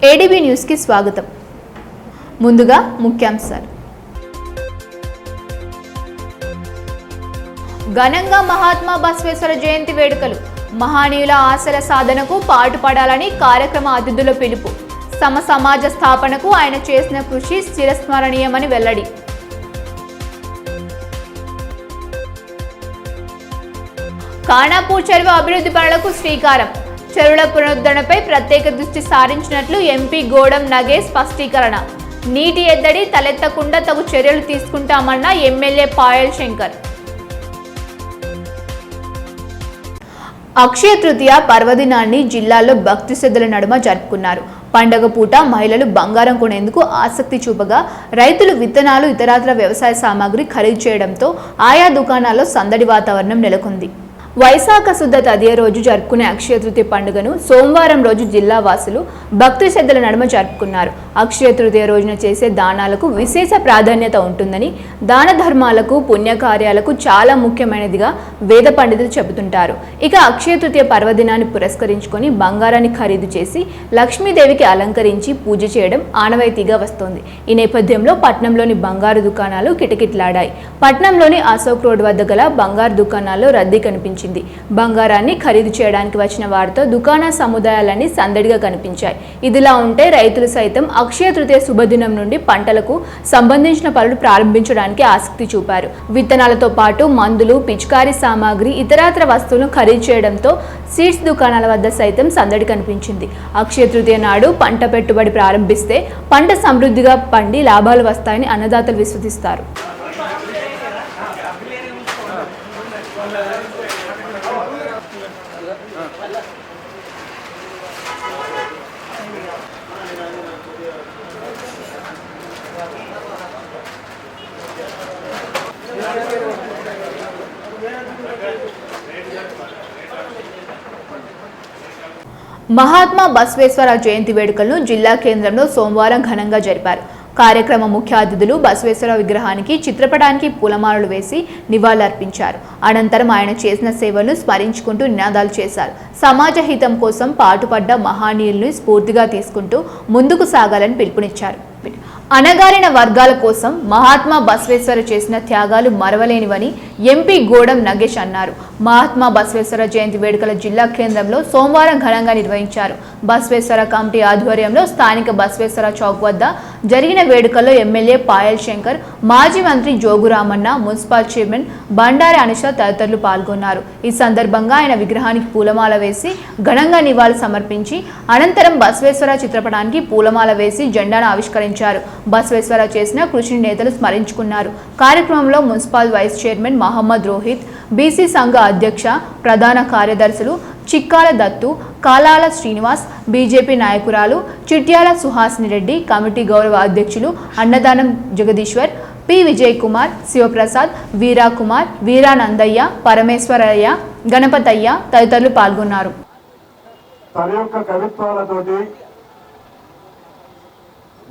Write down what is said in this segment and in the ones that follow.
ADB news కి స్వాగతం. ముందుగా ముఖ్యాంశాలు. ఘనంగా మహాత్మా బసవేశ్వర జయంతి వేడుకలు. మహనీయుల ఆశల సాధనకు పాటుపడాలని కార్యక్రమ అతిథుల పిలుపు. సమాజ స్థాపనకు ఆయన చేసిన కృషి చిరస్మరణీయమని వెల్లడి. ఖానాపూర్ చెరువు అభివృద్ధి పనులకు శ్రీకారం. చెరువుల పునరుద్ధరణపై ప్రత్యేక దృష్టి సారించినట్లు ఎంపీ గోడం నగేష్ స్పష్టీకరణ. నీటి ఎద్దడి తలెత్తకుండా తగు చర్యలు తీసుకుంటామన్న ఎమ్మెల్యే పాయల్ శంకర్. అక్షయ తృతీయ పర్వదినాన్ని జిల్లాలో భక్తి శ్రద్ధల నడుమ జరుపుకున్నారు. పండగ పూట మహిళలు బంగారం కొనేందుకు ఆసక్తి చూపగా రైతులు విత్తనాలు ఇతరత్ర వ్యవసాయ సామాగ్రి ఖరీదు చేయడంతో ఆయా దుకాణాల్లో సందడి వాతావరణం నెలకొంది. వైశాఖ శుద్ధ తదియ రోజు జరుపుకునే అక్షయ తృతీయ పండుగను సోమవారం రోజు జిల్లా వాసులు భక్తి శ్రద్ధల నడుమ జరుపుకున్నారు. అక్షయ తృతీయ రోజున చేసే దానాలకు విశేష ప్రాధాన్యత ఉంటుందని, దాన ధర్మాలకు పుణ్యకార్యాలకు చాలా ముఖ్యమైనదిగా వేద పండితులు చెబుతుంటారు. ఇక అక్షయ తృతీయ పర్వదినాన్ని పురస్కరించుకొని బంగారాన్ని ఖరీదు చేసి లక్ష్మీదేవికి అలంకరించి పూజ చేయడం ఆనవాయితీగా వస్తోంది. ఈ నేపథ్యంలో పట్నంలోని బంగారు దుకాణాలు కిటకిటలాడాయి. పట్నంలోని అశోక్ రోడ్ వద్ద గల బంగారు దుకాణాల్లో రద్దీ కనిపించింది. బంగారాన్ని ఖరీదు చేయడానికి వచ్చిన వారితో దుకాణ సముదాయాలన్నీ సందడిగా కనిపించాయి. ఇదిలా ఉంటే రైతులు సైతం అక్షయ తృతీయ శుభదినం నుండి పంటలకు సంబంధించిన పనులు ప్రారంభించడానికి ఆసక్తి చూపారు. విత్తనాలతో పాటు మందులు, పిచికారీ సామాగ్రి, ఇతరత్ర వస్తువులను ఖరీదు చేయడంతో సీడ్స్ దుకాణాల వద్ద సైతం సందడి కనిపించింది. అక్షయ తృతీయ నాడు పంట పెట్టుబడి ప్రారంభిస్తే పంట సమృద్ధిగా పండి లాభాలు వస్తాయని అన్నదాతలు విశ్వసిస్తారు. మహాత్మా బసవేశ్వర జయంతి వేడుకలను జిల్లా కేంద్రంలో సోమవారం ఘనంగా జరిపారు. కార్యక్రమ ముఖ్య అతిథులు బసవేశ్వర విగ్రహానికి, చిత్రపటానికి పూలమాలలు వేసి నివాళులర్పించారు. అనంతరం ఆయన చేసిన సేవలను స్మరించుకుంటూ నినాదాలు చేశారు. సమాజ హితం కోసం పాటుపడ్డ మహనీయులను స్ఫూర్తిగా తీసుకుంటూ ముందుకు సాగాలని పిలుపునిచ్చారు. అణగారిన వర్గాల కోసం మహాత్మా బసవేశ్వర చేసిన త్యాగాలు మరవలేనివని ఎంపీ గోడం నగేష్ అన్నారు. మహాత్మా బసవేశ్వర జయంతి వేడుకల జిల్లా కేంద్రంలో సోమవారం ఘనంగా నిర్వహించారు. బసవేశ్వర కమిటీ ఆధ్వర్యంలో స్థానిక బసవేశ్వర చౌక్ వద్ద జరిగిన వేడుకల్లో ఎమ్మెల్యే పాయల్ శంకర్, మాజీ మంత్రి జోగురామన్న, మున్సిపల్ చైర్మన్ బండారి అనుష తదితరులు పాల్గొన్నారు. ఈ సందర్భంగా ఆయన విగ్రహానికి పూలమాల వేసి ఘనంగా నివాళులు సమర్పించి అనంతరం బసవేశ్వర చిత్రపటానికి పూలమాల వేసి జెండాను ఆవిష్కరించారు. బసవేశ్వర చేసిన కృషిని నేతలు స్మరించుకున్నారు. కార్యక్రమంలో municipal vice chairman Mohammed Rohit, BC సంఘ అధ్యక్ష, ప్రధాన కార్యదర్శులు చిక్కాల దత్తు, కాలాల శ్రీనివాస్, బీజేపీ నాయకురాలు చిట్యాల సుహాసిని రెడ్డి, కమిటీ గౌరవ అధ్యక్షులు అన్నదానం జగదీశ్వర్, పి విజయ్ కుమార్, శివప్రసాద్, వీరా కుమార్, వీరానందయ్య, పరమేశ్వరయ్య, గణపతయ్య తదితరులు పాల్గొన్నారు.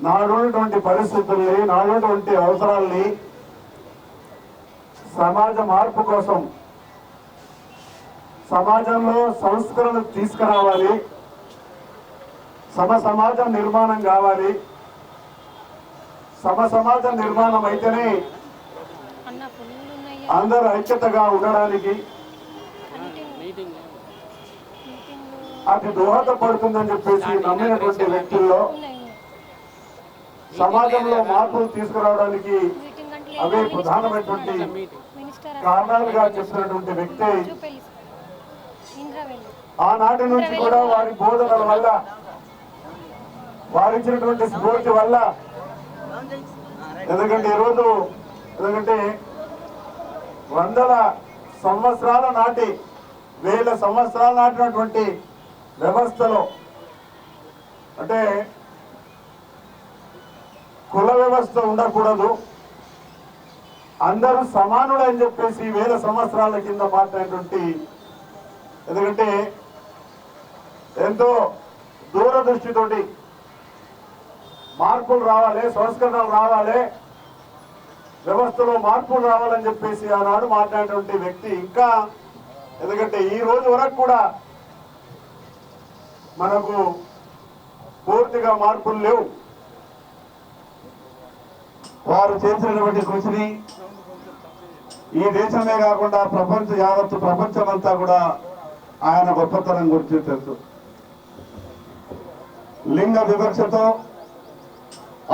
నాడున్నటువంటి పరిస్థితుల్ని, నాడున్నటువంటి అవసరాల్ని సమాజ మార్పు కోసం, సమాజంలో సంస్కరణ తీసుకురావాలి, సమాజం నిర్మాణం కావాలి. సమాజం నిర్మాణం అయితేనే అందరూ ఐక్యతగా ఉండడానికి అది దోహదపడుతుందని చెప్పేసి నమ్మినటువంటి వ్యక్తుల్లో సమాజంలో మార్పులు తీసుకురావడానికి అవే ప్రధానమైనటువంటి కారణాలుగా చెప్పినటువంటి వ్యక్తి ఆనాటి నుంచి కూడా వారి బోధనల వల్ల, వారిచ్చినటువంటి స్ఫూర్తి వల్ల, ఎందుకంటే వందల సంవత్సరాల నాటి, వేల సంవత్సరాల నాటినటువంటి వ్యవస్థలో, అంటే కుల వ్యవస్థ ఉండకూడదు, అందరూ సమానుడు అని చెప్పేసి వేల సంవత్సరాల కింద మాట్లాడినటువంటి, ఎందుకంటే ఎంతో దూరదృష్టితోటి మార్పులు రావాలి, సంస్కరణలు రావాలి, వ్యవస్థలో మార్పులు రావాలని చెప్పేసి ఆనాడు మాట్లాడినటువంటి వ్యక్తి ఇంకా ఎందుకంటే ఈ రోజు వరకు కూడా మనకు పూర్తిగా మార్పులు లేవు. వారు చేసినటువంటి కృషిని ఈ దేశమే కాకుండా ప్రపంచమంతా కూడా ఆయన గొప్పతనం గురించి తెలుసు. లింగ వివక్షతో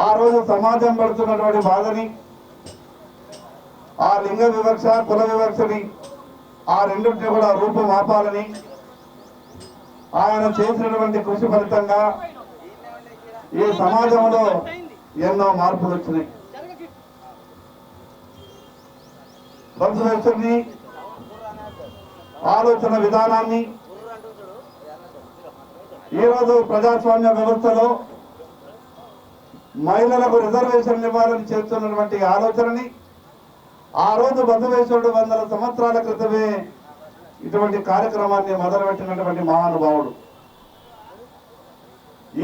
ఆ రోజు సమాజం పడుతున్నటువంటి బాధని, ఆ లింగ వివక్ష కుల వివక్షని ఆ రెండింటిని కూడా రూపుమాపాలని ఆయన చేసినటువంటి కృషి ఫలితంగా ఈ సమాజంలో ఎన్నో మార్పులు వచ్చినాయి. బసవేశ్వరుని ఆలోచన విధానాన్ని ఈరోజు ప్రజాస్వామ్య వ్యవస్థలో మహిళలకు రిజర్వేషన్ ఇవ్వాలని చేస్తున్నటువంటి ఆలోచనని ఆ రోజు బసవేశ్వరుడు 100 సంవత్సరాల క్రితమే ఇటువంటి కార్యక్రమాన్ని మొదలుపెట్టినటువంటి మహానుభావుడు.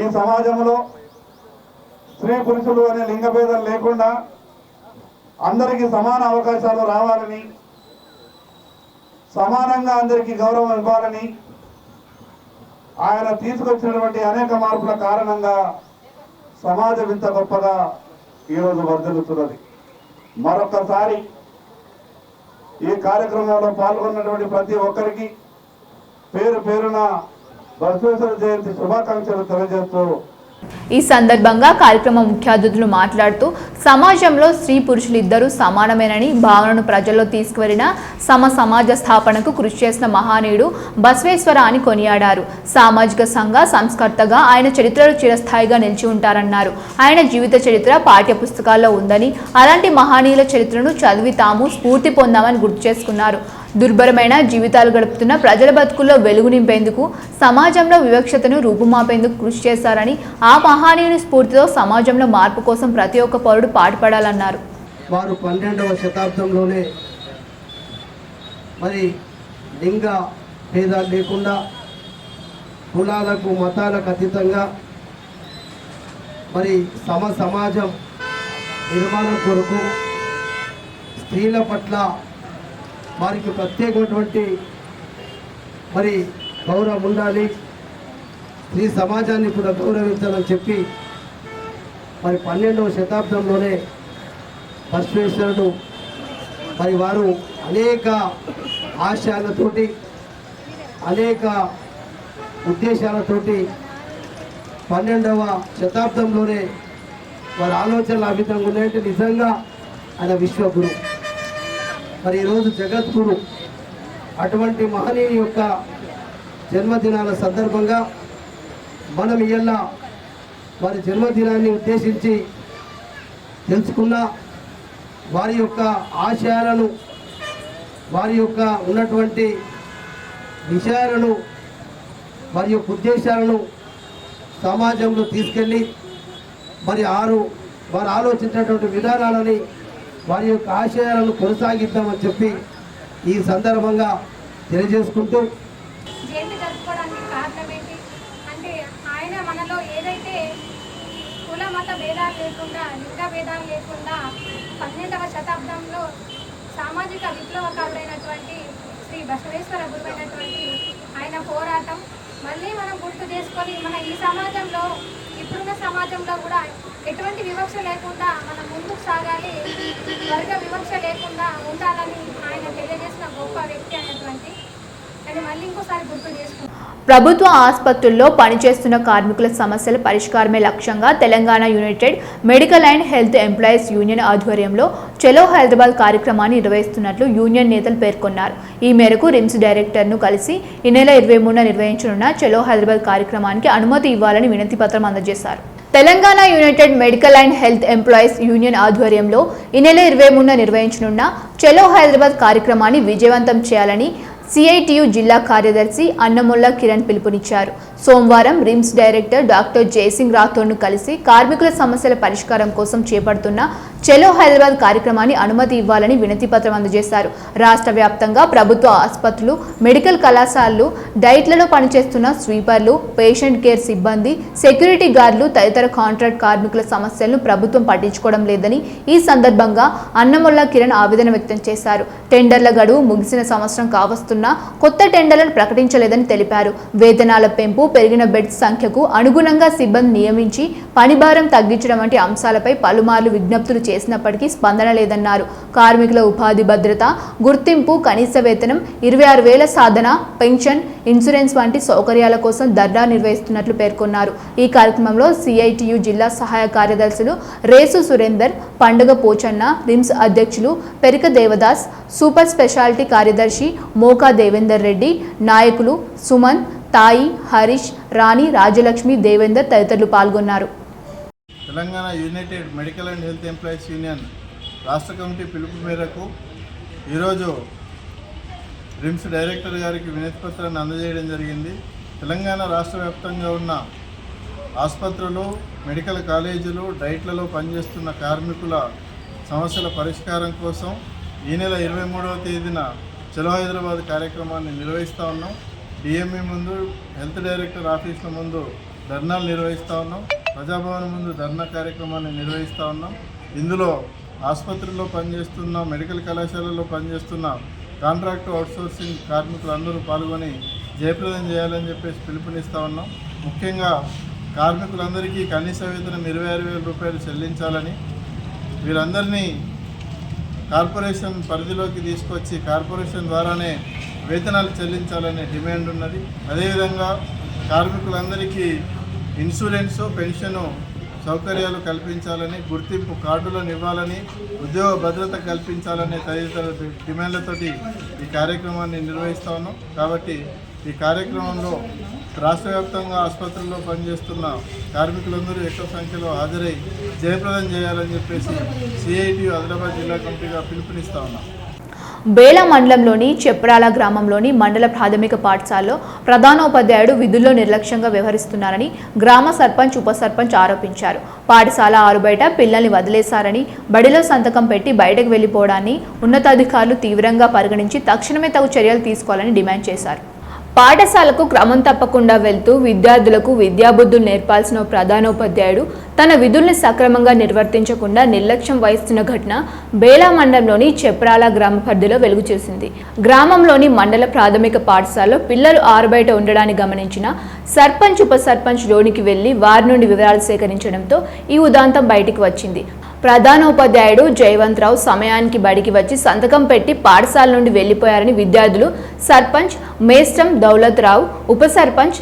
ఈ సమాజంలో స్త్రీ పురుషులు అనే లింగభేదం లేకుండా అందరికీ సమాన అవకాశాలు రావాలని, సమానంగా అందరికీ గౌరవం ఇవ్వాలని ఆయన తీసుకొచ్చినటువంటి అనేక మార్పుల కారణంగా సమాజం ఇంత గొప్పగా ఈరోజు వర్ధిల్లుతున్నది. మరొకసారి ఈ కార్యక్రమంలో పాల్గొన్నటువంటి ప్రతి ఒక్కరికి పేరు పేరున బసవేశ్వర జయంతి శుభాకాంక్షలు తెలియజేస్తూ ఈ సందర్భంగా కార్యక్రమ ముఖ్య అతిథులు మాట్లాడుతూ సమాజంలో స్త్రీ పురుషులు ఇద్దరూ సమానమేనని భావనను ప్రజల్లో తీసుకువెళ్లిన సమాజ స్థాపనకు కృషి చేసిన మహానీయుడు బసవేశ్వర అని కొనియాడారు. సామాజిక సంఘ సంస్కర్తగా ఆయన చరిత్రలో చిరస్థాయిగా నిలిచి ఉంటారన్నారు. ఆయన జీవిత చరిత్ర పాఠ్య పుస్తకాల్లో ఉందని, అలాంటి మహనీయుల చరిత్రను చదివి తాము స్ఫూర్తి పొందామని గుర్తు చేసుకున్నారు. దుర్భరమైన జీవితాలు గడుపుతున్న ప్రజల బతుకుల్లో వెలుగు నింపేందుకు, సమాజంలో వివక్షతను రూపుమాపేందుకు కృషి చేశారని, ఆ మహనీయుని స్ఫూర్తితో సమాజంలో మార్పు కోసం ప్రతి ఒక్క పౌరుడు పాటుపడాలన్నారు. వారు 12వ శతాబ్దంలోనే మరి లింగ భేదాలు లేకుండా కులాలకు మతాలకు అతీతంగా మరి సమాజం నిర్మాణం కొరకు స్త్రీల పట్ల వారికి ప్రత్యేకమైనటువంటి మరి గౌరవం ఉండాలి, స్త్రీ సమాజాన్ని కూడా గౌరవించాలని చెప్పి మరి 12వ శతాబ్దంలోనే బసవేశ్వరుడు మరి వారు అనేక ఆశయాలతోటి అనేక ఉద్దేశాలతోటి 12వ శతాబ్దంలోనే వారి ఆలోచనలు ఆ విధంగా ఉన్నాయంటే నిజంగా ఆయన విశ్వగురు, మరి ఈరోజు జగద్గురు. అటువంటి మహనీయుని యొక్క జన్మదినాల సందర్భంగా మనం ఇవాళ వారి జన్మదినాన్ని ఉద్దేశించి తెలుసుకున్న వారి యొక్క ఆశయాలను, వారి యొక్క ఉన్నటువంటి విషయాలను, వారి యొక్క ఉద్దేశాలను సమాజంలో తీసుకెళ్ళి మరి వారు ఆలోచించినటువంటి విధానాలని, వారి యొక్క ఆశయాలను కొనసాగిద్దామని చెప్పి ఈ సందర్భంగా తెలియజేసుకుంటూ జయంతి జరుపుకోవడానికి కారణం ఏంటి అంటే ఆయన మనలో ఏదైతే కుల మత భేదాలు లేకుండా, లింగ భేదాలు లేకుండా 12వ శతాబ్దంలో సామాజిక విప్లవకారుడైనటువంటి శ్రీ బసవేశ్వర గురువైనటువంటి ఆయన పోరాటం మళ్ళీ మనం గుర్తు చేసుకొని మన ఈ సమాజంలో, ఇప్పుడున్న సమాజంలో కూడా ఎటువంటి వివక్ష లేకుండా మనం ముందుకు సాగాలి, వర్గ వివక్ష లేకుండా ఉండాలని ఆయన తెలియజేసిన గొప్ప వ్యక్తి అనేటువంటి అని మళ్ళీ ఇంకోసారి గుర్తు చేసుకుంటాం. ప్రభుత్వ ఆసుపత్రుల్లో పనిచేస్తున్న కార్మికుల సమస్యల పరిష్కారమే లక్ష్యంగా Telangana United medical and health employees union ఆధ్వర్యంలో చలో హైదరాబాద్ కార్యక్రమాన్ని నిర్వహిస్తున్నట్లు యూనియన్ నేతలు పేర్కొన్నారు. ఈ మేరకు రిమ్స్ డైరెక్టర్ను కలిసి ఈ నెల 23న నిర్వహించనున్న చలో హైదరాబాద్ కార్యక్రమానికి అనుమతి ఇవ్వాలని వినతి పత్రం అందజేశారు. Telangana United medical and health employees union ఆధ్వర్యంలో ఈ నెల 23న నిర్వహించనున్న చలో హైదరాబాద్ కార్యక్రమాన్ని విజయవంతం చేయాలని సిఐటియు జిల్లా కార్యదర్శి అన్నముల్ల కిరణ్ పిలుపునిచ్చారు. సోమవారం రిమ్స్ డైరెక్టర్ డాక్టర్ జయసింగ్ రాథోడ్ను కలిసి కార్మికుల సమస్యల పరిష్కారం కోసం చేపడుతున్న చెలో హైదరాబాద్ కార్యక్రమాన్ని అనుమతి ఇవ్వాలని వినతి పత్రం అందజేశారు. రాష్ట్ర వ్యాప్తంగా ప్రభుత్వ ఆసుపత్రులు, మెడికల్ కళాశాలలు, డైట్లలో పనిచేస్తున్న స్వీపర్లు, పేషెంట్ కేర్ సిబ్బంది, సెక్యూరిటీ గార్డులు తదితర కాంట్రాక్ట్ కార్మికుల సమస్యలను ప్రభుత్వం పట్టించుకోవడం లేదని ఈ సందర్భంగా అన్నముల్లా కిరణ్ ఆవేదన వ్యక్తం చేశారు. టెండర్ల గడువు ముగిసిన సంవత్సరం కావస్తున్నా కొత్త టెండర్లను ప్రకటించలేదని తెలిపారు. వేతనాల పెంపు, పెరిగిన బెడ్స్ సంఖ్యకు అనుగుణంగా సిబ్బంది నియమించి పనిభారం తగ్గించడం వంటి అంశాలపై పలుమార్లు విజ్ఞప్తులు చేసినప్పటికీ స్పందన లేదన్నారు. కార్మికుల ఉపాధి భద్రత, గుర్తింపు, కనీస వేతనం, 26,000 సాధన, పెన్షన్, ఇన్సూరెన్స్ వంటి సౌకర్యాల కోసం ధర్నా నిర్వహిస్తున్నట్లు పేర్కొన్నారు. ఈ కార్యక్రమంలో సిఐటియు జిల్లా సహాయ కార్యదర్శులు రేసు సురేందర్, పండుగ పోచన్న, రిమ్స్ అధ్యక్షులు పెరిక దేవదాస్, సూపర్ స్పెషాలిటీ కార్యదర్శి మోకా దేవేందర్ రెడ్డి, నాయకులు సుమన్, తాయి, హరీష్, రాణి, రాజలక్ష్మి, దేవేందర్ తదితరులు పాల్గొన్నారు. Telangana United medical and health employees union రాష్ట్ర కమిటీ పిలుపు మేరకు ఈరోజు రిమ్స్ డైరెక్టర్ గారికి వినతి పత్రాన్ని అందజేయడం జరిగింది. తెలంగాణ రాష్ట్ర వ్యాప్తంగా ఉన్న ఆసుపత్రులు, మెడికల్ కాలేజీలు, డైట్లలో పనిచేస్తున్న కార్మికుల సమస్యల పరిష్కారం కోసం ఈ నెల 23వ తేదీన చలో హైదరాబాద్ కార్యక్రమాన్ని నిర్వహిస్తూ ఉన్నాం. డిఎంఈ ముందు, హెల్త్ డైరెక్టర్ ఆఫీసుల ముందు ధర్నాలు నిర్వహిస్తూ ఉన్నాం. ప్రజాభవన్ ముందు ధర్నా కార్యక్రమాన్ని నిర్వహిస్తూ ఉన్నాం. ఇందులో ఆసుపత్రుల్లో పనిచేస్తున్న, మెడికల్ కళాశాలలో పనిచేస్తున్న కాంట్రాక్టు అవుట్సోర్సింగ్ కార్మికులందరూ పాల్గొని జయప్రదం చేయాలని చెప్పేసి పిలుపునిస్తూ ఉన్నాం. ముఖ్యంగా కార్మికులందరికీ కనీస వేతనం 26,000 రూపాయలు చెల్లించాలని, వీరందరినీ కార్పొరేషన్ పరిధిలోకి తీసుకొచ్చి కార్పొరేషన్ ద్వారానే వేతనాలు చెల్లించాలనే డిమాండ్ ఉన్నది. అదేవిధంగా కార్మికులందరికీ ఇన్సూరెన్సు, పెన్షను సౌకర్యాలు కల్పించాలని, గుర్తింపు కార్డులను ఇవ్వాలని, ఉద్యోగ భద్రత కల్పించాలనే తదితర డిమాండ్లతోటి ఈ కార్యక్రమాన్ని నిర్వహిస్తూ ఉన్నాం. కాబట్టి ఈ కార్యక్రమంలో రాష్ట్ర వ్యాప్తంగా ఆసుపత్రుల్లో పనిచేస్తున్న కార్మికులందరూ ఎక్కువ సంఖ్యలో హాజరై జయప్రదం చేయాలని చెప్పేసి సిఐటియు ఆదిలాబాద్ జిల్లా కమిటీగా పిలుపునిస్తూ ఉన్నాం. బేలా మండలంలోని చెప్రాల గ్రామంలోని మండల ప్రాథమిక పాఠశాలలో ప్రధానోపాధ్యాయుడు విధుల్లో నిర్లక్ష్యంగా వ్యవహరిస్తున్నారని గ్రామ సర్పంచ్, ఉప సర్పంచ్ ఆరోపించారు. పాఠశాల ఆరుబయట పిల్లల్ని వదిలేశారని, బడిలో సంతకం పెట్టి బయటకు వెళ్లిపోవడాన్ని ఉన్నతాధికారులు తీవ్రంగా పరిగణించి తక్షణమే తగు చర్యలు తీసుకోవాలని డిమాండ్ చేశారు. పాఠశాలకు క్రమం తప్పకుండా వెళ్తూ విద్యార్థులకు విద్యాబుద్ధులు నేర్పాల్సిన ప్రధానోపాధ్యాయుడు తన విధుల్ని సక్రమంగా నిర్వర్తించకుండా నిర్లక్ష్యం వహిస్తున్న ఘటన బేలా మండలంలోని చెప్రాల గ్రామ పరిధిలో వెలుగు చూసింది. గ్రామంలోని మండల ప్రాథమిక పాఠశాలలో పిల్లలు ఆరుబయట ఉండడాన్ని గమనించిన సర్పంచ్, ఉప సర్పంచ్ లోనికి వెళ్లి వారి నుండి వివరాలు సేకరించడంతో ఈ ఉదాంతం బయటికి వచ్చింది. ప్రధానోపాధ్యాయుడు జయవంతరావు సమయానికి బడికి వచ్చి సంతకం పెట్టి పాఠశాల నుండి వెళ్లిపోయారని విద్యార్థులు సర్పంచ్ మేస్టం దౌలత్ రావు, ఉప సర్పంచ్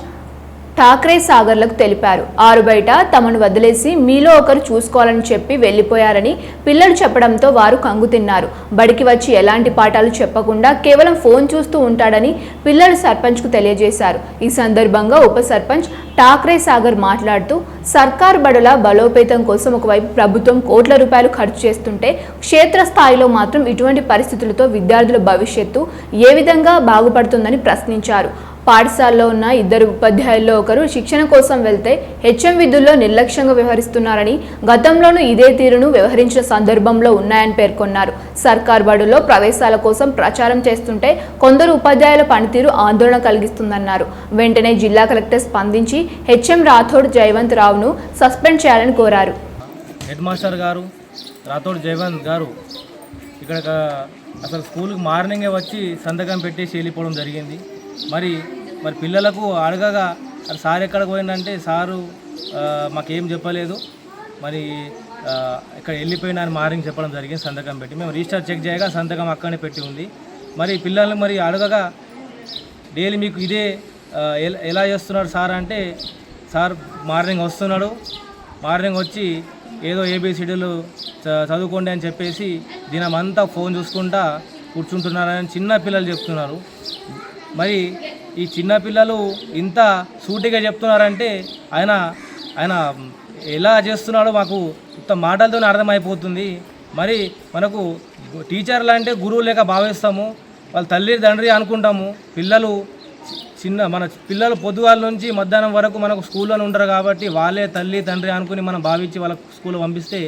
ఠాక్రే సాగర్లకు తెలిపారు. ఆరుబయట తమను వదిలేసి మీలో ఒకరు చూసుకోవాలని చెప్పి వెళ్లిపోయారని పిల్లలు చెప్పడంతో వారు కంగుతిన్నారు. బడికి వచ్చి ఎలాంటి పాఠాలు చెప్పకుండా కేవలం ఫోన్ చూస్తూ ఉంటాడని పిల్లలు సర్పంచ్కు తెలియజేశారు. ఈ సందర్భంగా ఉప సర్పంచ్ ఠాక్రే సాగర్ మాట్లాడుతూ సర్కార్ బడుల బలోపేతం కోసం ఒకవైపు ప్రభుత్వం కోట్ల రూపాయలు ఖర్చు చేస్తుంటే క్షేత్రస్థాయిలో మాత్రం ఇటువంటి పరిస్థితులతో విద్యార్థుల భవిష్యత్తు ఏ విధంగా బాగుపడుతుందని ప్రశ్నించారు. పాఠశాలలో ఉన్న 2 ఉపాధ్యాయుల్లో ఒకరు శిక్షణ కోసం వెళ్తే హెచ్ఎం విధుల్లో నిర్లక్ష్యంగా వ్యవహరిస్తున్నారని, గతంలోనూ ఇదే తీరును వ్యవహరించిన సందర్భంలో ఉన్నాయని పేర్కొన్నారు. సర్కార్ బడుల్లో ప్రవేశాల కోసం ప్రచారం చేస్తుంటే కొందరు ఉపాధ్యాయుల పనితీరు ఆందోళన కలిగిస్తుందన్నారు. వెంటనే జిల్లా కలెక్టర్ స్పందించి హెచ్ఎం రాథోడ్ జయవంత్ రావును సస్పెండ్ చేయాలని కోరారు. హెడ్ మాస్టర్ గారు రాథోడ్ జయవంత్ గారు ఇక్కడ అసలు స్కూల్కి మార్నింగే వచ్చి సంతకం పెట్టేసి వెళ్ళిపోవడం జరిగింది. మరి పిల్లలకు అడగగా సార్ ఎక్కడికి పోయిందంటే సారు మాకేం చెప్పలేదు, మరి ఇక్కడ వెళ్ళిపోయినా అని మార్నింగ్ చెప్పడం జరిగింది. సంతకం పెట్టి మేము రిజిస్టర్ చెక్ చేయగా సంతకం అక్కడనే పెట్టి ఉంది. మరి పిల్లల్ని మరి అడగగా డైలీ మీకు ఇదే ఎలా చేస్తున్నారు సార్ అంటే, సార్ మార్నింగ్ వస్తున్నాడు, మార్నింగ్ వచ్చి ఏదో ఏబిసిడీలు చదువుకోండి అని చెప్పేసి దినమంతా ఫోన్ చూసుకుంటా కూర్చుంటున్నారని చిన్న పిల్లలు చెప్తున్నారు. మరి ఈ చిన్నపిల్లలు ఇంత సూటిగా చెప్తున్నారంటే ఆయన ఎలా చేస్తున్నాడో మాకు మాటలతోనే అర్థమైపోతుంది. మరి మనకు టీచర్లు అంటే గురువు లేక భావిస్తాము, వాళ్ళ తల్లి తండ్రి అనుకుంటాము. మన పిల్లలు పొద్దుగాల నుంచి మధ్యాహ్నం వరకు మనకు స్కూల్లో ఉంటారు కాబట్టి వాళ్ళే తల్లి తండ్రి అనుకుని మనం భావించి వాళ్ళ స్కూల్లో పంపిస్తే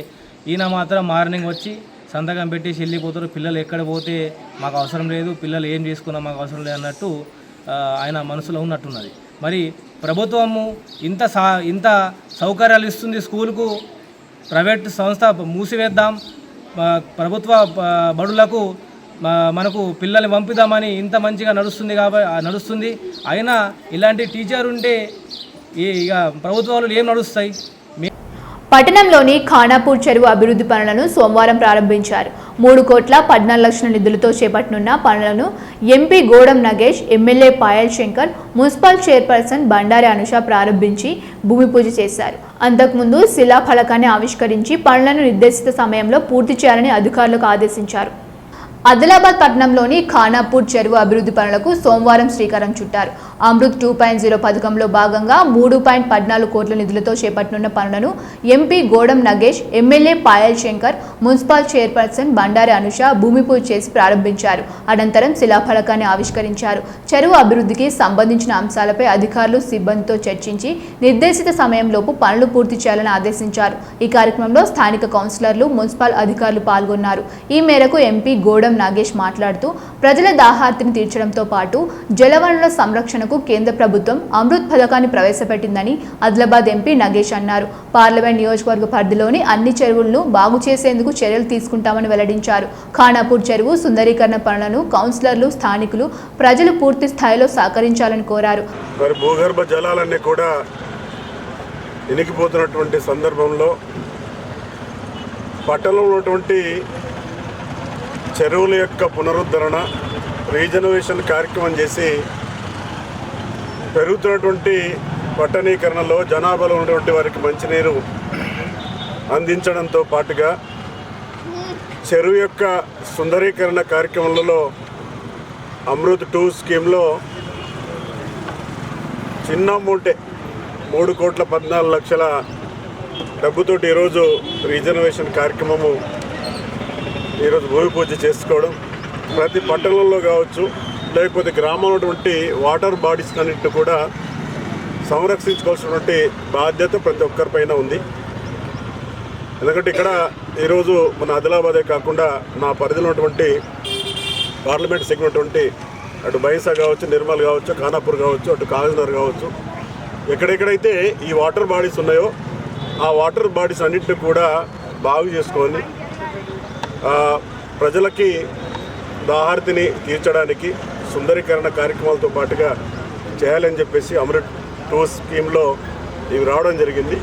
ఈయన మాత్రం మార్నింగ్ వచ్చి సంతకం పెట్టేసి వెళ్ళిపోతారు. పిల్లలు ఎక్కడ పోతే మాకు అవసరం లేదు, పిల్లలు ఏం చేసుకున్నా మాకు అవసరం లేదు అన్నట్టు ఆయన మనసులో ఉన్నట్టున్నది. మరి ప్రభుత్వము ఇంత సౌకర్యాలు ఇస్తుంది స్కూల్కు, ప్రైవేట్ సంస్థ మూసివేద్దాం, ప్రభుత్వ బడులకు మనకు పిల్లల్ని పంపిద్దామని ఇంత మంచిగా నడుస్తుంది. అయినా ఇలాంటి టీచర్ ఉంటే ఇక ప్రభుత్వాలు ఏం నడుస్తాయి? పట్టణంలోని ఖానాపూర్ చెరువు అభివృద్ధి పనులను సోమవారం ప్రారంభించారు. 3,14,00,000 నిధులతో చేపట్టనున్న పనులను MP Godam Nagesh, MLA Payal Shankar, municipal chairperson Bandari Anusha ప్రారంభించి భూమి పూజ చేశారు. అంతకుముందు శిలాఫలకాన్ని ఆవిష్కరించి పనులను నిర్దేశిత సమయంలో పూర్తి చేయాలని అధికారులకు ఆదేశించారు. ఆదిలాబాద్ పట్టణంలోని ఖానాపూర్ చెరువు అభివృద్ధి పనులకు సోమవారం శ్రీకారం చుట్టారు. అమృత్ 2.0 పథకంలో భాగంగా 3.14 కోట్ల నిధులతో చేపట్టనున్న పనులను MP Godam Nagesh, MLA Payal Shankar, municipal chairperson Bandari Anusha భూమి పూజ చేసి ప్రారంభించారు. అనంతరం శిలాఫలకాన్ని ఆవిష్కరించారు. చెరువు అభివృద్ధికి సంబంధించిన అంశాలపై అధికారులు, సిబ్బందితో చర్చించి నిర్దేశిత సమయంలోపు పనులు పూర్తి చేయాలని ఆదేశించారు. ఈ కార్యక్రమంలో స్థానిక కౌన్సిలర్లు, మున్సిపల్ అధికారులు పాల్గొన్నారు. ఈ మేరకు ఎంపీ గోడం నాగేష్ మాట్లాడుతూ ప్రజల దాహార్తిని తీర్చడంతో పాటు జలవనరుల సంరక్షణకు కేంద్ర ప్రభుత్వం అమృత్ పథకాన్ని ప్రవేశపెట్టిందని ఆదిలాబాద్ ఎంపీ నగేష్ అన్నారు. పార్లమెంట్ నియోజకవర్గ పరిధిలోని అన్ని చెరువులను బాగు చేసేందుకు చర్యలు తీసుకుంటామని వెల్లడించారు. ఖానాపూర్ చెరువు సుందరీకరణ పనులను కౌన్సిలర్లు, స్థానికులు, ప్రజలు పూర్తి స్థాయిలో సహకరించాలని కోరారు. మరి భూగర్భ జలాలన్నీ కూడా ఇనికిపోతున్నటువంటి సందర్భంలో పట్టణంలో ఉన్నటువంటి చెరువుల యొక్క పునరుద్ధరణ, రీజనరేషన్ కార్యక్రమం చేసి పెరుగుతున్నటువంటి పట్టణీకరణలో జనాభాలో ఉన్నటువంటి వారికి మంచినీరు అందించడంతో పాటుగా చెరువు యొక్క సుందరీకరణ కార్యక్రమంలో అమృత్ 2 స్కీమ్లో చిన్న అమౌంటే 3,14,00,000 డబ్బుతోటి ఈరోజు రీజనరేషన్ కార్యక్రమము ఈరోజు భూమి పూజ చేసుకోవడం, ప్రతి పట్టణంలో కావచ్చు లేకపోతే గ్రామంలో ఉన్నటువంటి వాటర్ బాడీస్ అన్నింటినీ కూడా సంరక్షించుకోవాల్సినటువంటి బాధ్యత ప్రతి ఒక్కరిపైన ఉంది. ఎందుకంటే ఇక్కడ ఈరోజు మన ఆదిలాబాదే కాకుండా నా పరిధిలో ఉన్నటువంటి పార్లమెంట్ సెగ్మెంట్ అటు బైసా కావచ్చు, నిర్మల్ కావచ్చు, ఖానాపూర్ కావచ్చు, అటు కాగజ్నగర్ కావచ్చు, ఎక్కడెక్కడైతే ఈ వాటర్ బాడీస్ ఉన్నాయో ఆ వాటర్ బాడీస్ అన్నింటినీ కూడా బాగు చేసుకొని ప్రజలకి దాహార్తిని తీర్చడానికి సుందరీకరణ కార్యక్రమాలతో పాటుగా చేయాలని చెప్పేసి అమృత్ 2 స్కీమ్లో ఇవి రావడం జరిగింది.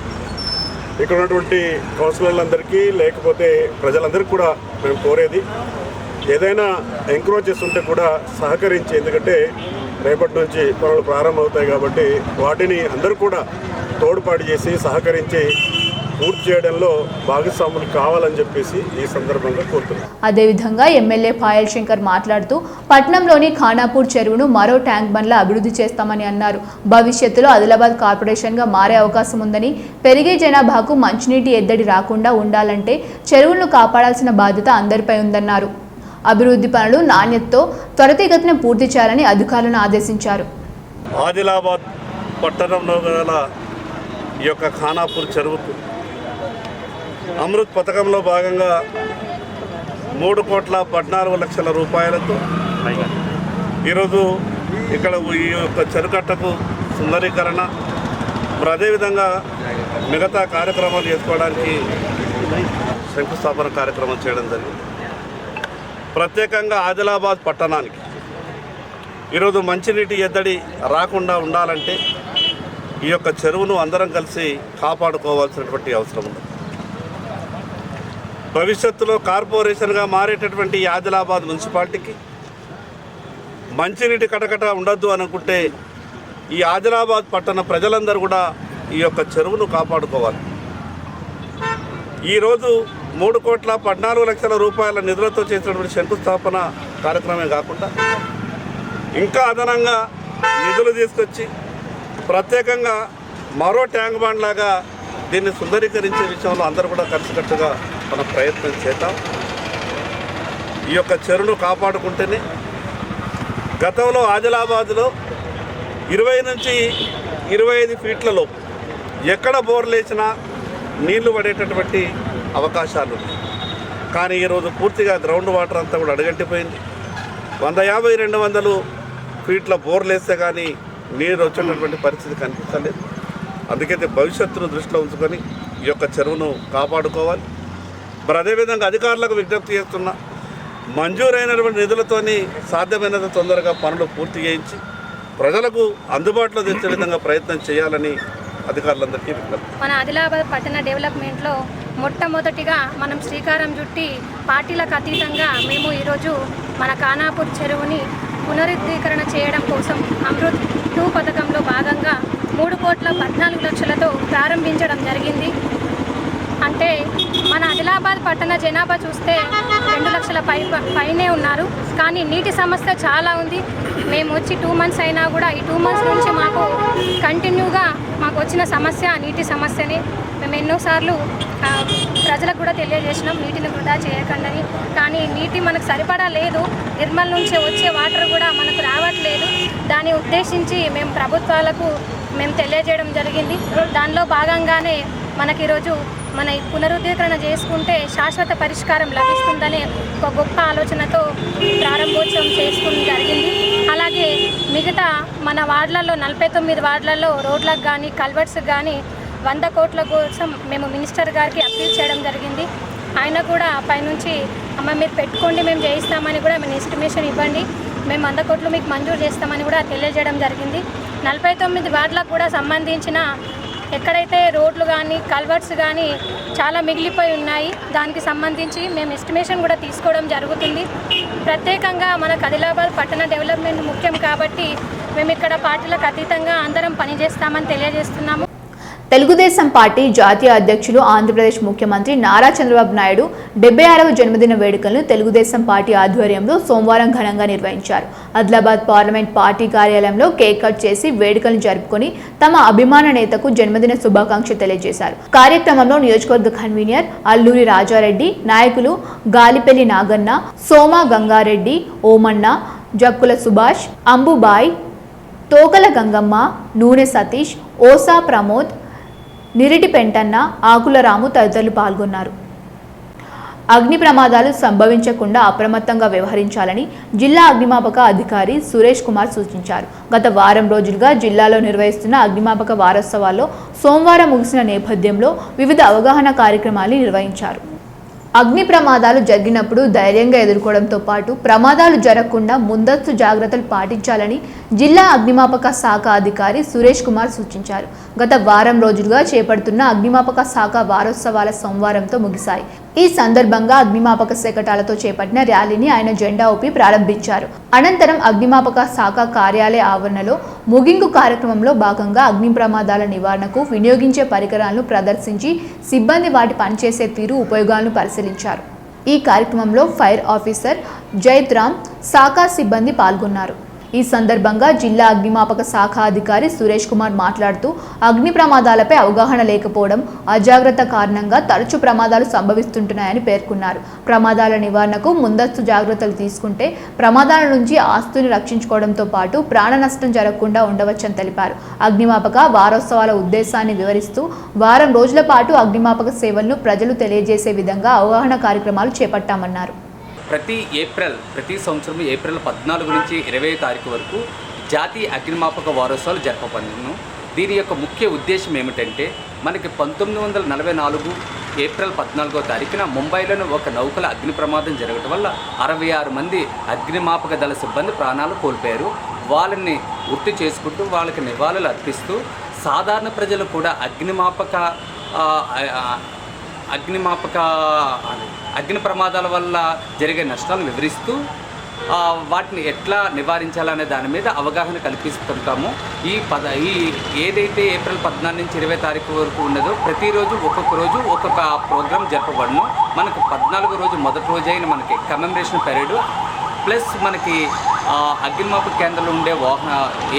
ఇక్కడ ఉన్నటువంటి కౌన్సిలర్లందరికీ లేకపోతే ప్రజలందరికీ కూడా మేము కోరేది, ఏదైనా ఎంక్రోచెస్ ఉంటే కూడా సహకరించి, ఎందుకంటే రేపటి నుంచి పనులు ప్రారంభమవుతాయి కాబట్టి వాటిని అందరూ కూడా తోడ్పాటు చేసి సహకరించి పూర్తి చేయడంలో భాగస్వాములు కావాలని చెప్పేసి ఈ సందర్భంగా కోరుతున్నాను. అదేవిధంగా ఎమ్మెల్యే పాయల్ శంకర్ మాట్లాడుతూ పట్నంలోని ఖానాపూర్ చెరువును మరో ట్యాంక్ బండ్లా అభివృద్ధి చేస్తామని అన్నారు. భవిష్యత్తులో ఆదిలాబాద్ కార్పొరేషన్గా మారే అవకాశం ఉందని, పెరిగే జనాభాకు మంచినీటి ఎద్దడి రాకుండా ఉండాలంటే చెరువులను కాపాడాల్సిన బాధ్యత అందరిపై ఉందన్నారు. అభివృద్ధి పనులు నాణ్యతతో త్వరితగతిన పూర్తి చేయాలని అధికారులను ఆదేశించారు. ఆదిలాబాద్ పట్టణంలో గల ఈ యొక్క ఖానాపూర్ చెరువుకు అమృత్ పథకంలో భాగంగా 3,14,00,000 రూపాయలతో ఈరోజు ఇక్కడ ఈ యొక్క చెరుకట్టకు సుందరీకరణ, మరి అదేవిధంగా మిగతా కార్యక్రమాలు చేసుకోవడానికి శంకుస్థాపన కార్యక్రమం చేయడం జరిగింది. ప్రత్యేకంగా ఆదిలాబాద్ పట్టణానికి ఈరోజు మంచినీటి ఎద్దడి రాకుండా ఉండాలంటే ఈ యొక్క చెరువును అందరం కలిసి కాపాడుకోవాల్సినటువంటి అవసరం ఉంది. భవిష్యత్తులో కార్పొరేషన్గా మారేటటువంటి ఈ ఆదిలాబాద్ మున్సిపాలిటీకి మంచినీటి కటకట ఉండద్దు అనుకుంటే ఈ ఆదిలాబాద్ పట్టణ ప్రజలందరూ కూడా ఈ యొక్క చెరువును కాపాడుకోవాలి. ఈరోజు 3,14,00,000 రూపాయల నిధులతో చేసినటువంటి శంకుస్థాపన కార్యక్రమమే కాకుండా ఇంకా అదనంగా నిధులు తీసుకొచ్చి ప్రత్యేకంగా మరో ట్యాంక్ బండ్ లాగా దీన్ని సుందరీకరించే విషయంలో అందరూ కూడా కలిసికట్టుగా మన ప్రయత్నం చేద్దాం. ఈ యొక్క చెరువును కాపాడుకుంటేనే గతంలో ఆదిలాబాద్లో 20 నుంచి 25 ఫీట్లలో ఎక్కడ బోర్లు వేసినా నీళ్లు పడేటటువంటి అవకాశాలు ఉన్నాయి. కానీ ఈరోజు పూర్తిగా గ్రౌండ్ వాటర్ అంతా కూడా అడుగంటిపోయింది. 150-200 ఫీట్ల బోర్లు వేస్తే కానీ నీరు వచ్చేటటువంటి పరిస్థితి కనిపించలేదు. అందుకైతే భవిష్యత్తును దృష్టిలో ఉంచుకొని ఈ యొక్క చెరువును కాపాడుకోవాలి. మరి అదేవిధంగా అధికారులకు విజ్ఞప్తి చేస్తున్నా, మంజూరైనటువంటి నిధులతోని సాధ్యమైనంత తొందరగా పనులు పూర్తి చేయించి ప్రజలకు అందుబాటులో తెచ్చే విధంగా ప్రయత్నం చేయాలని అధికారులందరికీ విజ్ఞప్తి. మన ఆదిలాబాద్ పట్టణ డెవలప్మెంట్లో మొట్టమొదటిగా మనం శ్రీకారం చుట్టి పార్టీలకు అతీతంగా మేము ఈరోజు మన ఖానాపూర్ చెరువుని పునరుద్ధీకరణ చేయడం కోసం అమృత్ 2 పథకంలో భాగంగా 3,14,00,000తో ప్రారంభించడం జరిగింది. అంటే మన ఆదిలాబాద్ పట్టణ జనాభా చూస్తే 2 లక్షల పైనే ఉన్నారు. కానీ నీటి సమస్య చాలా ఉంది. మేము వచ్చి 2 మంత్స్ అయినా కూడా ఈ 2 మంత్స్ నుంచి మాకు కంటిన్యూగా మాకు వచ్చిన సమస్య నీటి సమస్యని మేము ఎన్నోసార్లు ప్రజలకు కూడా తెలియజేసినాం, నీటిని వృధా చేయకండి. కానీ నీటి మనకు సరిపడా లేదు. నిర్మల్ నుంచి వచ్చే వాటర్ కూడా మనకు రావట్లేదు. దాన్ని ఉద్దేశించి మేము ప్రభుత్వాలకు తెలియజేయడం జరిగింది. దానిలో భాగంగానే మనకి ఈరోజు మన పునరుద్ధీకరణ చేసుకుంటే శాశ్వత పరిష్కారం లభిస్తుందనే ఒక గొప్ప ఆలోచనతో ప్రారంభోత్సవం చేసుకోవడం జరిగింది. అలాగే మిగతా మన వార్డులలో 49 వార్డులలో రోడ్లకు కానీ కల్వర్ట్స్కి కానీ 100 కోట్ల కోసం మేము మినిస్టర్ గారికి అప్పీల్ చేయడం జరిగింది. ఆయన కూడా పైనుంచి అమ్మ మీరు పెట్టుకోండి, మేము చేయిస్తామని కూడా మేము ఎస్టిమేషన్ ఇవ్వండి, మేము 100 కోట్లు మీకు మంజూరు చేస్తామని కూడా తెలియజేయడం జరిగింది. 49 వార్డులకు కూడా సంబంధించిన ఎక్కడైతే రోడ్లు కానీ కల్వర్ట్స్ కానీ చాలా మిగిలిపోయి ఉన్నాయి, దానికి సంబంధించి మేము ఎస్టిమేషన్ కూడా తీసుకోవడం జరుగుతుంది. ప్రత్యేకంగా మనకు ఆదిలాబాద్ పట్టణ డెవలప్మెంట్ ముఖ్యం కాబట్టి మేము ఇక్కడ పార్టీలకు అతీతంగా అందరం పనిచేస్తామని తెలియజేస్తున్నాము. తెలుగుదేశం పార్టీ జాతీయ అధ్యక్షులు ఆంధ్రప్రదేశ్ ముఖ్యమంత్రి నారా చంద్రబాబు నాయుడు 76వ జన్మదిన వేడుకలను తెలుగుదేశం పార్టీ ఆధ్వర్యంలో సోమవారం ఘనంగా నిర్వహించారు. ఆదిలాబాద్ పార్లమెంట్ పార్టీ కార్యాలయంలో కేక్ కట్ చేసి వేడుకలను జరుపుకొని తమ అభిమాన నేతకు జన్మదిన శుభాకాంక్షలు తెలియజేశారు. కార్యక్రమంలో నియోజకవర్గ కన్వీనర్ అల్లూరి రాజారెడ్డి, నాయకులు గాలిపెల్లి నాగన్న, సోమా గంగారెడ్డి, ఓమన్న, జక్కుల సుభాష్, అంబుబాయ్, తోకల గంగమ్మ, నూనె సతీష్, ఓసా ప్రమోద్, నిరిటి పెంటన్న, ఆకుల రాము తదితరులు పాల్గొన్నారు. అగ్ని ప్రమాదాలు సంభవించకుండా అప్రమత్తంగా వ్యవహరించాలని జిల్లా అగ్నిమాపక అధికారి సురేష్ కుమార్ సూచించారు. గత వారం రోజులుగా జిల్లాలో నిర్వహిస్తున్న అగ్నిమాపక వారోత్సవాల్లో సోమవారం ముగిసిన నేపథ్యంలో వివిధ అవగాహన కార్యక్రమాలు నిర్వహించారు. అగ్ని ప్రమాదాలు జరిగినప్పుడు ధైర్యంగా ఎదుర్కోవడంతో పాటు ప్రమాదాలు జరగకుండా ముందస్తు జాగ్రత్తలు పాటించాలని జిల్లా అగ్నిమాపక శాఖ అధికారి సురేష్ కుమార్ సూచించారు. గత వారం రోజులుగా చేపడుతున్న అగ్నిమాపక శాఖ వారోత్సవాల సోమవారంతో ముగిశాయి. ఈ సందర్భంగా అగ్నిమాపక శకటాలతో చేపట్టిన ర్యాలీని ఆయన జెండా ఊపి ప్రారంభించారు. అనంతరం అగ్నిమాపక శాఖ కార్యాలయ ఆవరణలో ముగింపు కార్యక్రమంలో భాగంగా అగ్ని ప్రమాదాల నివారణకు వినియోగించే పరికరాలను ప్రదర్శించి సిబ్బంది వాటి పనిచేసే తీరు ఉపయోగాలను పరిశీలించారు. ఈ కార్యక్రమంలో ఫైర్ ఆఫీసర్ జైత్రామ్, శాఖ సిబ్బంది పాల్గొన్నారు. ఈ సందర్భంగా జిల్లా అగ్నిమాపక శాఖ అధికారి సురేష్ కుమార్ మాట్లాడుతూ అగ్ని ప్రమాదాలపై అవగాహన లేకపోవడం, అజాగ్రత్త కారణంగా తరచూ ప్రమాదాలు సంభవిస్తుంటున్నాయని పేర్కొన్నారు. ప్రమాదాల నివారణకు ముందస్తు జాగ్రత్తలు తీసుకుంటే ప్రమాదాల నుంచి ఆస్తుని రక్షించుకోవడంతో పాటు ప్రాణ నష్టం జరగకుండా ఉండవచ్చని తెలిపారు. అగ్నిమాపక వారోత్సవాల ఉద్దేశాన్ని వివరిస్తూ వారం రోజుల పాటు అగ్నిమాపక సేవలను ప్రజలు తెలియజేసే విధంగా అవగాహన కార్యక్రమాలు చేపట్టామన్నారు. ప్రతి సంవత్సరం ఏప్రిల్ 14 నుంచి 20 తారీఖు వరకు జాతీయ అగ్నిమాపక వారోత్సవాలు జరపబడును. దీని యొక్క ముఖ్య ఉద్దేశం ఏమిటంటే మనకి 1944 ఏప్రిల్ 14వ తారీఖున ముంబైలోని ఒక నౌకల అగ్ని ప్రమాదం జరగడం వల్ల 66 మంది అగ్నిమాపక దళ సిబ్బంది ప్రాణాలు కోల్పోయారు. వాళ్ళని గుర్తు చేసుకుంటూ వాళ్ళకి నివాళులు అర్పిస్తూ సాధారణ ప్రజలు కూడా అగ్ని ప్రమాదాల వల్ల జరిగే నష్టాలను వివరిస్తూ వాటిని ఎట్లా నివారించాలనే దాని మీద అవగాహన కల్పిస్తుంటాము. ఈ ఏదైతే ఏప్రిల్ 14 నుంచి 20 తారీఖు వరకు ఉన్నదో ప్రతిరోజు ఒక్కొక్క రోజు ఒక్కొక్క ప్రోగ్రాం జరపబడును. మనకు 14వ రోజు మొదటి రోజు అయిన మనకి కమెమరేషన్ పీరియడ్ ప్లస్ మనకి అగ్నిమాపక కేంద్రంలో ఉండే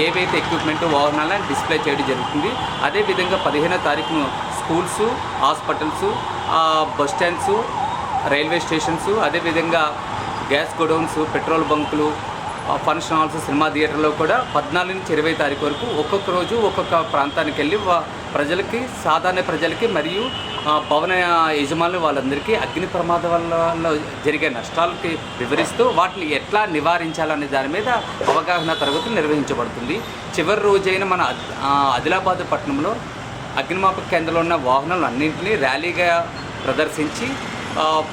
ఏవైతే ఎక్విప్మెంట్ వాహనాలను డిస్ప్లే చేయడం జరుగుతుంది. అదేవిధంగా 15వ తారీఖున schools, hospitals, bus stands, railway stations, అదేవిధంగా గ్యాస్ గోడౌన్స్, పెట్రోల్ బంకులు, ఫంక్షన్ హాల్స్, సినిమా థియేటర్లో కూడా 14 నుంచి 20 తారీఖు వరకు ఒక్కొక్క రోజు ఒక్కొక్క ప్రాంతానికి వెళ్ళి ప్రజలకి, సాధారణ ప్రజలకి మరియు భవన యజమానులు వాళ్ళందరికీ అగ్ని ప్రమాదం వల్ల జరిగే నష్టాలకి వివరిస్తూ వాటిని ఎట్లా నివారించాలనే దాని మీద అవగాహన తరగతులు నిర్వహించబడుతుంది. చివరి రోజైన మన ఆదిలాబాద్ పట్టణంలో అగ్నిమాపక కేంద్రంలో ఉన్న వాహనాలు అన్నింటినీ ర్యాలీగా ప్రదర్శించి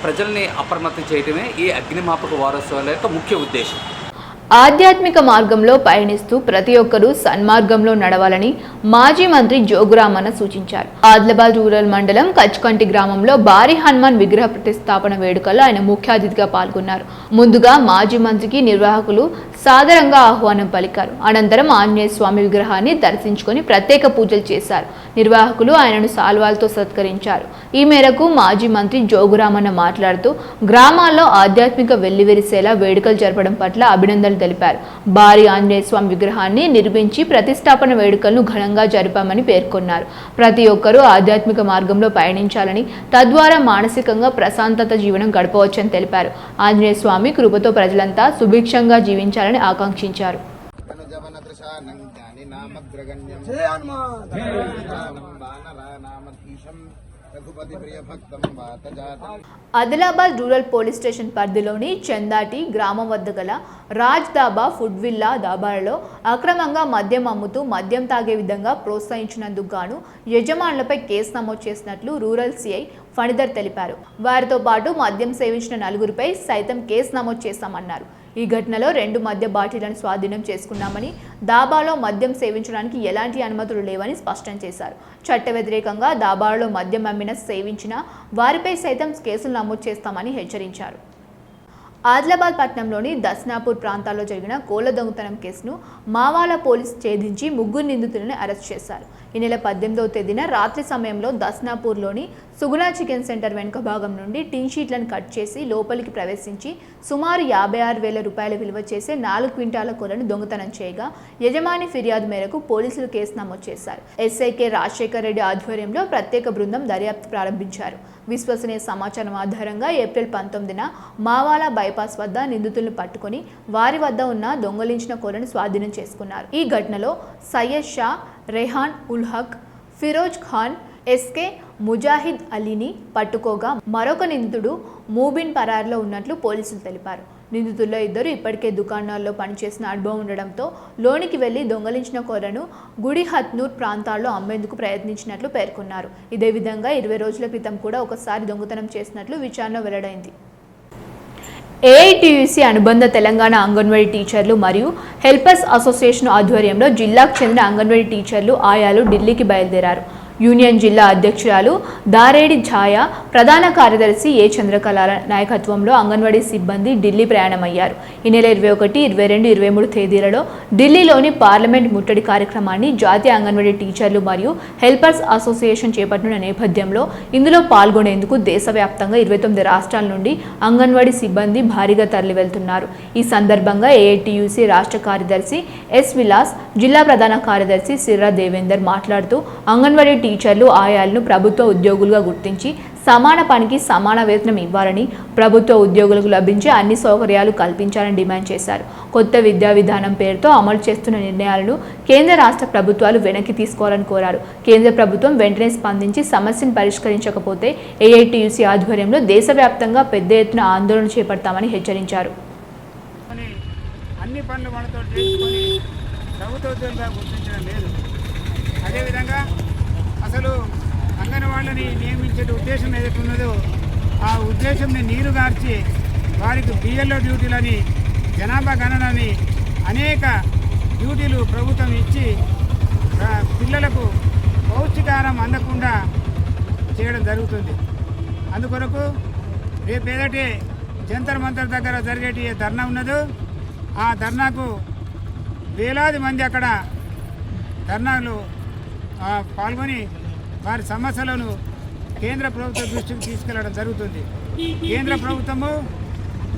ప్రజల్ని అప్రమత్తం చేయడమే ఈ అగ్నిమాపక వారోత్సవాల యొక్క ముఖ్య ఉద్దేశం. ఆధ్యాత్మిక మార్గంలో పయనిస్తూ ప్రతి ఒక్కరూ సన్మార్గంలో నడవాలని మాజీ మంత్రి జోగురామన్న సూచించారు. ఆదిలాబాద్ రూరల్ మండలం కచ్కంటి గ్రామంలో భారీ హనుమాన్ విగ్రహ ప్రతిష్టాపన వేడుకల్లో ఆయన ముఖ్య అతిథిగా పాల్గొన్నారు. ముందుగా మాజీ మంత్రికి నిర్వాహకులు సాదరంగా ఆహ్వానం పలికారు. అనంతరం ఆంజనేయ స్వామి విగ్రహాన్ని దర్శించుకొని ప్రత్యేక పూజలు చేశారు. నిర్వాహకులు ఆయనను సాల్వాలతో సత్కరించారు. ఈ మేరకు మాజీ మంత్రి జోగురామన్న మాట్లాడుతూ గ్రామాల్లో ఆధ్యాత్మిక వెల్లివిరిసేలా వేడుకలు జరపడం పట్ల అభినందనలు తెలిపారు. భారీ ఆంజనేయ స్వామి విగ్రహాన్ని నిర్మించి ప్రతిష్టాపన వేడుకలను ఘనంగా జరిపామని పేర్కొన్నారు. ప్రతి ఒక్కరూ ఆధ్యాత్మిక మార్గంలో పయనించాలని, తద్వారా మానసికంగా ప్రశాంతత జీవనం గడపవచ్చని తెలిపారు. ఆంజనేయ స్వామి కృపతో ప్రజలంతా సుభిక్షంగా జీవించాలని ఆకాంక్షించారు. ఆదిలాబాద్ రూరల్ పోలీస్ స్టేషన్ పరిధిలోని చందాటి గ్రామం వద్ద గల రాజ్ దాబా ఫుడ్ విల్లా దాబాలలో అక్రమంగా మద్యం అమ్ముతూ మద్యం తాగే విధంగా ప్రోత్సహించినందుకు గాను యజమానులపై కేసు నమోదు చేసినట్లు రూరల్ సిఐ ఫణిధర్ తెలిపారు. వారితో పాటు మద్యం సేవించిన 4గురిపై సైతం కేసు నమోదు చేశామన్నారు. ఈ ఘటనలో 2 మద్య బాటిళ్లను స్వాధీనం చేసుకున్నామని, దాబాలో మద్యం సేవించడానికి ఎలాంటి అనుమతులు లేవని స్పష్టం చేశారు. చట్ట వ్యతిరేకంగా దాబాలో మద్యం అమ్మిన, సేవించిన వారిపై సైతం కేసులు నమోదు చేస్తామని హెచ్చరించారు. ఆదిలాబాద్ పట్టణంలోని దస్నాపూర్ ప్రాంతాల్లో జరిగిన కోళ్ల దొంగతనం కేసును మావాల పోలీసు ఛేదించి 3 నిందితులను అరెస్ట్ చేశారు. ఈ నెల 18వ తేదీన రాత్రి సమయంలో దస్నాపూర్లోని సుగుణా చికెన్ సెంటర్ వెనుక భాగం నుండి టిన్ షీట్లను కట్ చేసి లోపలికి ప్రవేశించి సుమారు 56,000 రూపాయల విలువ చేసే 4 క్వింటాల కోళ్లను దొంగతనం చేయగా యజమాని ఫిర్యాదు మేరకు పోలీసులు కేసు నమోదు చేశారు. ఎస్ఐకే రాజశేఖర్ రెడ్డి ఆధ్వర్యంలో ప్రత్యేక బృందం దర్యాప్తు ప్రారంభించారు. విశ్వసనీయ సమాచారం ఆధారంగా ఏప్రిల్ 19న మావాల బైపాస్ వద్ద నిందితులను పట్టుకుని వారి వద్ద ఉన్న దొంగలించిన కోళ్లను స్వాధీనం చేసుకున్నారు. ఈ ఘటనలో సయ్యద్ షా, రెహాన్ ఉల్ హక్, ఫిరోజ్ ఖాన్, ఎస్కే ముజాహిద్ అలీని పట్టుకోగా మరొక నిందితుడు మూబిన్ పరారులో ఉన్నట్లు పోలీసులు తెలిపారు. నిందితుల్లో 2 ఇప్పటికే దుకాణాల్లో పనిచేసిన అనుభవం ఉండడంతో లోనికి వెళ్లి దొంగలించిన కోళ్లను గుడిహత్నూర్ ప్రాంతాల్లో అమ్మేందుకు ప్రయత్నించినట్లు పేర్కొన్నారు. ఇదే విధంగా 20 రోజుల క్రితం కూడా ఒకసారి దొంగతనం చేసినట్లు విచారణలో వెల్లడైంది. ఏఐటీయూసీ అనుబంధ తెలంగాణ అంగన్వాడీ టీచర్లు మరియు హెల్పర్స్ అసోసియేషన్ ఆధ్వర్యంలో జిల్లాకు చెందిన అంగన్వాడీ టీచర్లు, ఆయాలు ఢిల్లీకి బయలుదేరారు. యూనియన్ జిల్లా అధ్యక్షురాలు దారేడి ఛాయ, ప్రధాన కార్యదర్శి ఏ చంద్రకళల నాయకత్వంలో అంగన్వాడీ సిబ్బంది ఢిల్లీ ప్రయాణమయ్యారు. ఈ నెల 21, 22, 23 తేదీలలో ఢిల్లీలోని పార్లమెంట్ ముట్టడి కార్యక్రమాన్ని జాతీయ అంగన్వాడీ టీచర్లు మరియు హెల్పర్స్ అసోసియేషన్ చేపట్టిన నేపథ్యంలో ఇందులో పాల్గొనేందుకు దేశవ్యాప్తంగా 29 రాష్ట్రాల నుండి అంగన్వాడీ సిబ్బంది భారీగా తరలి వెళ్తున్నారు. ఈ సందర్భంగా ఏఐటీయూసీ రాష్ట్ర కార్యదర్శి ఎస్ విలాస్, జిల్లా ప్రధాన కార్యదర్శి సిర్రా దేవేందర్ మాట్లాడుతూ అంగన్వాడీ టీచర్లు, ఆయాలను ప్రభుత్వ ఉద్యోగులుగా గుర్తించి సమాన పనికి సమాన వేతనం ఇవ్వాలని, ప్రభుత్వ ఉద్యోగులకు లభించే అన్ని సౌకర్యాలు కల్పించాలని డిమాండ్ చేశారు. కొత్త విద్యా విధానం పేరుతో అమలు చేస్తున్న నిర్ణయాలను కేంద్ర రాష్ట్ర ప్రభుత్వాలు వెనక్కి తీసుకోవాలని కోరారు. కేంద్ర ప్రభుత్వం వెంటనే స్పందించి సమస్యను పరిష్కరించకపోతే ఏఐటీయూసీ ఆధ్వర్యంలో దేశవ్యాప్తంగా పెద్ద ఎత్తున ఆందోళన చేపడతామని హెచ్చరించారు. అన్ని పనులు మనతో చేసుకొని ప్రభుత్వ ఉద్యోగులుగా గుర్తించడం లేదు. అదేవిధంగా అసలు అంగన్వాళ్ళని నియమించే ఉద్దేశం ఏదైతే ఉన్నదో ఆ ఉద్దేశంని నీరుగార్చి వారికి బిఎల్ఓ డ్యూటీలని, జనాభా గణనని, అనేక డ్యూటీలు ప్రభుత్వం ఇచ్చి పిల్లలకు పౌష్టికాహారం అందకుండా చేయడం జరుగుతుంది. అందుకొరకు రేపేదైతే జంతర్ మంతర్ దగ్గర జరిగేటి ధర్నా ఉన్నదో ఆ ధర్నాకు వేలాది మంది అక్కడ ధర్నాలు పాల్గొని వారి సమస్యలను కేంద్ర ప్రభుత్వ దృష్టికి తీసుకెళ్లడం జరుగుతుంది. కేంద్ర ప్రభుత్వము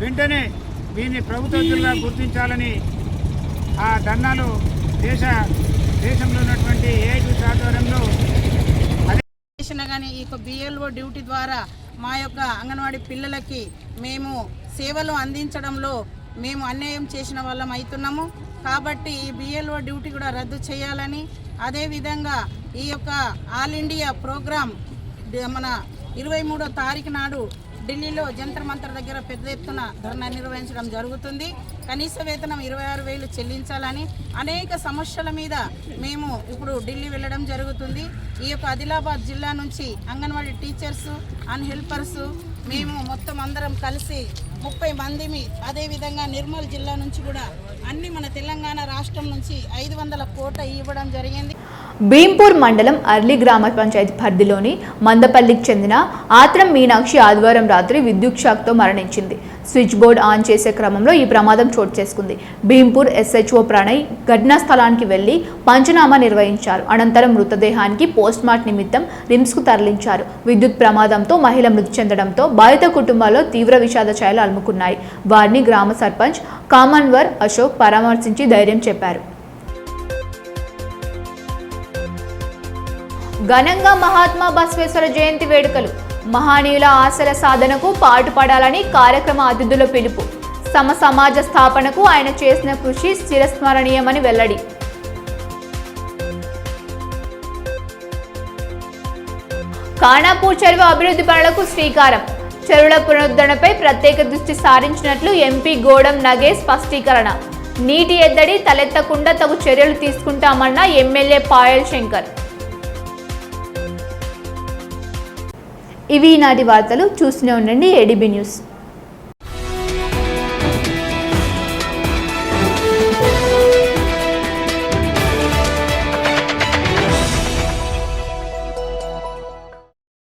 వెంటనే దీన్ని ప్రభుత్వ ఉద్యోగులుగా గుర్తించాలని ఆ ధర్నాలు దేశంలో ఉన్నటువంటి ఏఐటీయూసీ ఆధ్వర్యంలో కానీ ఈ బిఎల్ఓ డ్యూటీ ద్వారా మా యొక్క అంగన్వాడీ పిల్లలకి మేము సేవలు అందించడంలో మేము అన్యాయం చేసిన వాళ్ళం అవుతున్నాము. కాబట్టి ఈ బిఎల్ఓ డ్యూటీ కూడా రద్దు చేయాలని, అదేవిధంగా ఈ యొక్క ఆల్ ఇండియా ప్రోగ్రామ్ మన 23వ తారీఖు నాడు ఢిల్లీలో జంతర్ మంతర్ దగ్గర పెద్ద ఎత్తున ధర్నా నిర్వహించడం జరుగుతుంది. కనీస వేతనం 26,000 చెల్లించాలని అనేక సమస్యల మీద మేము ఇప్పుడు ఢిల్లీ వెళ్ళడం జరుగుతుంది. ఈ యొక్క ఆదిలాబాద్ జిల్లా నుంచి అంగన్వాడీ టీచర్స్ అండ్ హెల్పర్స్ మేము మొత్తం అందరం కలిసి 30 మందిమి, అదేవిధంగా నిర్మల్ జిల్లా నుంచి కూడా అన్ని మన తెలంగాణ రాష్ట్రం నుంచి 500 కోట్ల ఇవ్వడం జరిగింది. భీంపూర్ మండలం అర్లి గ్రామ పంచాయతీ పరిధిలోని మందపల్లికి చెందిన ఆత్రం మీనాక్షి ఆదివారం రాత్రి విద్యుత్ షాక్తో మరణించింది. స్విచ్ బోర్డ్ ఆన్ చేసే క్రమంలో ఈ ప్రమాదం చోటు చేసుకుంది. భీంపూర్ SHO ప్రణయ్ ఘటనా స్థలానికి వెళ్లి పంచనామా నిర్వహించారు. అనంతరం మృతదేహానికి పోస్ట్మార్టం నిమిత్తం రిమ్స్కు తరలించారు. విద్యుత్ ప్రమాదంతో మహిళ మృతి చెందడంతో బాధిత కుటుంబాల్లో తీవ్ర విషాద ఛాయలు అలుముకున్నాయి. వారిని గ్రామ సర్పంచ్ కామన్వర్ అశోక్ పరామర్శించి ధైర్యం చెప్పారు. ఘనంగా మహాత్మా బసవేశ్వర జయంతి వేడుకలు. మహనీయుల ఆశల సాధనకు పాటుపడాలని కార్యక్రమ అతిథుల పిలుపు. సమాజ స్థాపనకు ఆయన చేసిన కృషి చిరస్మరణీయమని వెల్లడి. ఖానాపూర్ చెరువు అభివృద్ధి పనులకు శ్రీకారం. చెరువుల పునరుద్ధరణపై ప్రత్యేక దృష్టి సారించినట్లు ఎంపీ గోడం నగేష్ స్పష్టీకరణ. నీటి ఎద్దడి తలెత్తకుండా తగు చర్యలు తీసుకుంటామన్న ఎమ్మెల్యే పాయల్ శంకర్. ఇవి ఈనాటి వార్తలు. చూస్తూనే ఉండండి ADB న్యూస్.